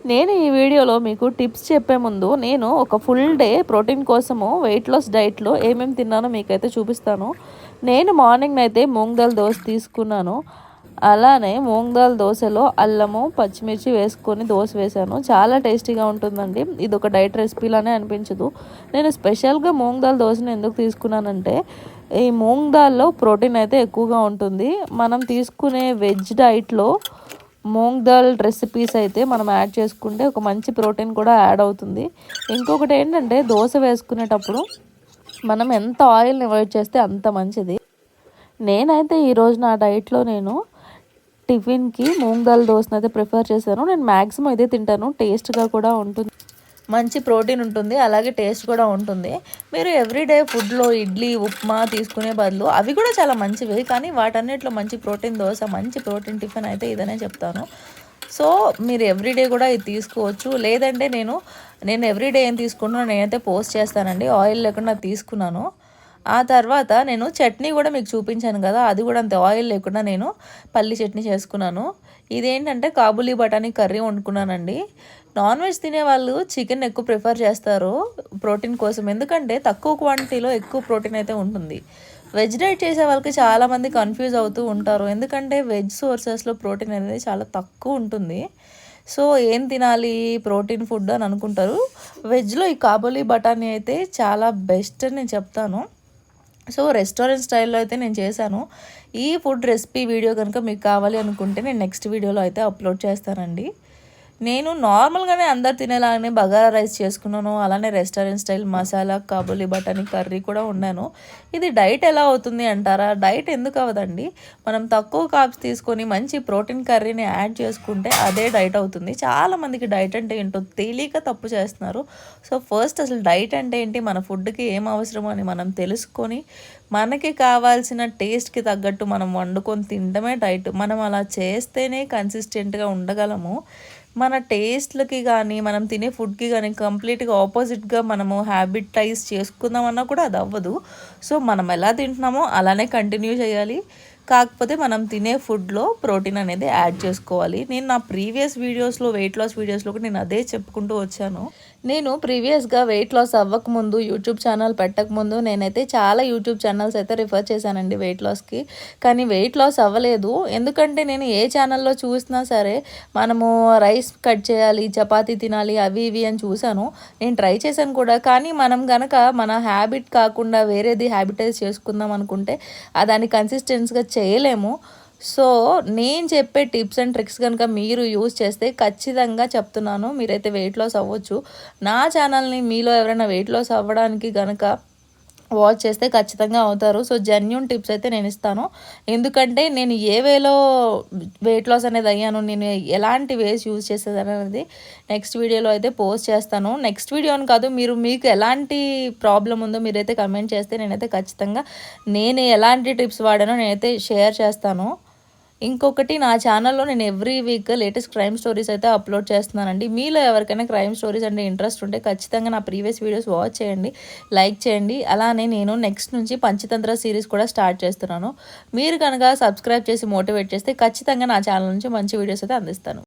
నేను ఈ వీడియోలో మీకు టిప్స్ చెప్పే ముందు నేను ఒక ఫుల్ డే ప్రోటీన్ కోసము వెయిట్ లాస్ డైట్లో ఏమేమి తిన్నానో మీకైతే చూపిస్తాను. నేను మార్నింగ్ అయితే మూంగ్ దాల్ దోశ తీసుకున్నాను. అలానే మూంగ్ దాల్ దోశలో అల్లము పచ్చిమిర్చి వేసుకొని దోశ వేశాను. చాలా టేస్టీగా ఉంటుందండి. ఇది ఒక డైట్ రెసిపీలానే అనిపించదు. నేను స్పెషల్గా మూంగ్ దాల్ దోశను ఎందుకు తీసుకున్నానంటే ఈ మూంగ్ దాల్లో ప్రోటీన్ అయితే ఎక్కువగా ఉంటుంది. మనం తీసుకునే వెజ్ డైట్లో మూంగ్ దాల్ రెసిపీస్ అయితే మనం యాడ్ చేసుకుంటే ఒక మంచి ప్రోటీన్ కూడా యాడ్ అవుతుంది. ఇంకొకటి ఏంటంటే దోశ వేసుకునేటప్పుడు మనం ఎంత ఆయిల్ని అవాయిడ్ చేస్తే అంత మంచిది. నేనైతే ఈరోజు నా డైట్లో నేను టిఫిన్కి మూంగ్ దాల్ దోశను అయితే ప్రిఫర్ చేశాను. నేను మ్యాక్సిమం ఇదే తింటాను. టేస్ట్గా కూడా ఉంటుంది, మంచి ప్రోటీన్ ఉంటుంది, అలాగే టేస్ట్ కూడా ఉంటుంది. మీరు ఎవ్రీడే ఫుడ్లో ఇడ్లీ ఉప్మా తీసుకునే బదులు అవి కూడా చాలా మంచివి, కానీ వాటన్నిటిలో మంచి ప్రోటీన్ దోశ, మంచి ప్రోటీన్ టిఫిన్ అయితే ఇదనే చెప్తాను. సో మీరు ఎవ్రీడే కూడా ఇది తీసుకోవచ్చు. లేదంటే నేను ఎవ్రీడే ఏం తీసుకుంటున్నాను నేనైతే పోస్ట్ చేస్తానండి. ఆయిల్ లేకుండా తీసుకున్నాను. ఆ తర్వాత నేను చట్నీ కూడా మీకు చూపించాను కదా, అది కూడా అంత ఆయిల్ లేకుండా నేను పల్లి చట్నీ చేసుకున్నాను. ఇదేంటంటే కాబూలీ బఠానీ కర్రీ వండుకున్నానండి. నాన్ వెజ్ తినే వాళ్ళు చికెన్ ఎక్కువ ప్రిఫర్ చేస్తారు ప్రోటీన్ కోసం, ఎందుకంటే తక్కువ క్వాంటిటీలో ఎక్కువ ప్రోటీన్ అయితే ఉంటుంది. వెజ్ డైట్ చేసే వాళ్ళకి చాలామంది కన్ఫ్యూజ్ అవుతూ ఉంటారు, ఎందుకంటే వెజ్ సోర్సెస్లో ప్రోటీన్ అనేది చాలా తక్కువ ఉంటుంది. సో ఏం తినాలి ప్రోటీన్ ఫుడ్ అని అనుకుంటారు. వెజ్లో ఈ కాబూలీ బఠానీ అయితే చాలా బెస్ట్ అని నేను చెప్తాను. సో రెస్టారెంట్ స్టైల్లో అయితే నేను చేశాను. ఈ ఫుడ్ రెసిపీ వీడియో కనుక మీకు కావాలి అనుకుంటే నేను నెక్స్ట్ వీడియోలో అయితే అప్లోడ్ చేస్తానండి. నేను నార్మల్గానే అందరు తినేలాగానే బగారా రైస్ చేసుకున్నాను. అలానే రెస్టారెంట్ స్టైల్ మసాలా కాబూలీ బఠానీ కర్రీ కూడా ఉన్నాను. ఇది డైట్ ఎలా అవుతుంది అంటారా? డైట్ ఎందుకు అవ్వదండి. మనం తక్కువ కార్బ్స్ తీసుకొని మంచి ప్రోటీన్ కర్రీని యాడ్ చేసుకుంటే అదే డైట్ అవుతుంది. చాలామందికి డైట్ అంటే ఏంటో తెలియక తప్పు చేస్తున్నారు. సో ఫస్ట్ అసలు డైట్ అంటే ఏంటి, మన ఫుడ్కి ఏం అవసరమో అని మనం తెలుసుకొని మనకి కావాల్సిన టేస్ట్కి తగ్గట్టు మనం వండుకొని తినడమే డైట్. మనం అలా చేస్తేనే కన్సిస్టెంట్గా ఉండగలము. మన టేస్ట్లకి కానీ మనం తినే ఫుడ్కి కానీ కంప్లీట్గా ఆపోజిట్గా మనము హ్యాబిటైజ్ చేసుకుందామన్నా కూడా అది అవ్వదు. సో మనం ఎలా తింటున్నామో అలానే కంటిన్యూ చేయాలి. కాకపోతే మనం తినే ఫుడ్లో ప్రోటీన్ అనేది యాడ్ చేసుకోవాలి. నేను నా ప్రీవియస్ వీడియోస్లో వెయిట్ లాస్ వీడియోస్లో కూడా నేను అదే చెప్పుకుంటూ వచ్చాను. నేను ప్రీవియస్గా వెయిట్ లాస్ అవ్వకముందు, యూట్యూబ్ ఛానల్ పెట్టకముందు నేనైతే చాలా యూట్యూబ్ ఛానల్స్ అయితే రిఫర్ చేశానండి వెయిట్ లాస్కి. కానీ వెయిట్ లాస్ అవ్వలేదు. ఎందుకంటే నేను ఏ ఛానల్లో చూసినా సరే మనము రైస్ కట్ చేయాలి, చపాతీ తినాలి, అవి ఇవి అని చూశాను. నేను ట్రై చేశాను కూడా. కానీ మనం కనుక మన హ్యాబిట్ కాకుండా వేరేది హ్యాబిటైజ్ చేసుకుందాం అనుకుంటే దాన్ని కన్సిస్టెన్స్గా చేయలేము. సో నేను చెప్పే టిప్స్ అండ్ ట్రిక్స్ కనుక మీరు యూజ్ చేస్తే ఖచ్చితంగా చెప్తున్నాను మీరైతే వెయిట్ లాస్ అవ్వచ్చు. నా ఛానల్ని మీలో ఎవరైనా వెయిట్ లాస్ అవ్వడానికి కనుక వాచ్ చేస్తే ఖచ్చితంగా అవుతారు. సో జెన్యూన్ టిప్స్ అయితే నేను ఇస్తాను. ఎందుకంటే నేను ఏ వేలో వెయిట్ లాస్ అనేది అయ్యాను, నేను ఎలాంటి వేస్ యూజ్ చేసేది అనేది నెక్స్ట్ వీడియోలో అయితే పోస్ట్ చేస్తాను. నెక్స్ట్ వీడియో అని కాదు, మీకు ఎలాంటి ప్రాబ్లం ఉందో మీరైతే కమెంట్ చేస్తే నేనైతే ఖచ్చితంగా నేను ఎలాంటి టిప్స్ వాడానో నేనైతే షేర్ చేస్తాను. ఇంకొకటి, నా ఛానల్లో నేను every week latest crime stories అయితే అప్లోడ్ చేస్తున్నానండి. మీలో ఎవరికైనా క్రైమ్ స్టోరీస్ అంటే ఇంట్రెస్ట్ ఉంటే ఖచ్చితంగా నా ప్రీవియస్ వీడియోస్ వాచ్ చేయండి, లైక్ చేయండి. అలానే నేను నెక్స్ట్ నుంచి పంచతంత్ర సిరీస్ కూడా స్టార్ట్ చేస్తున్నాను. మీరు కనుక సబ్స్క్రైబ్ చేసి మోటివేట్ చేస్తే ఖచ్చితంగా నా ఛానల్ నుంచి మంచి వీడియోస్ అయితే అందిస్తాను.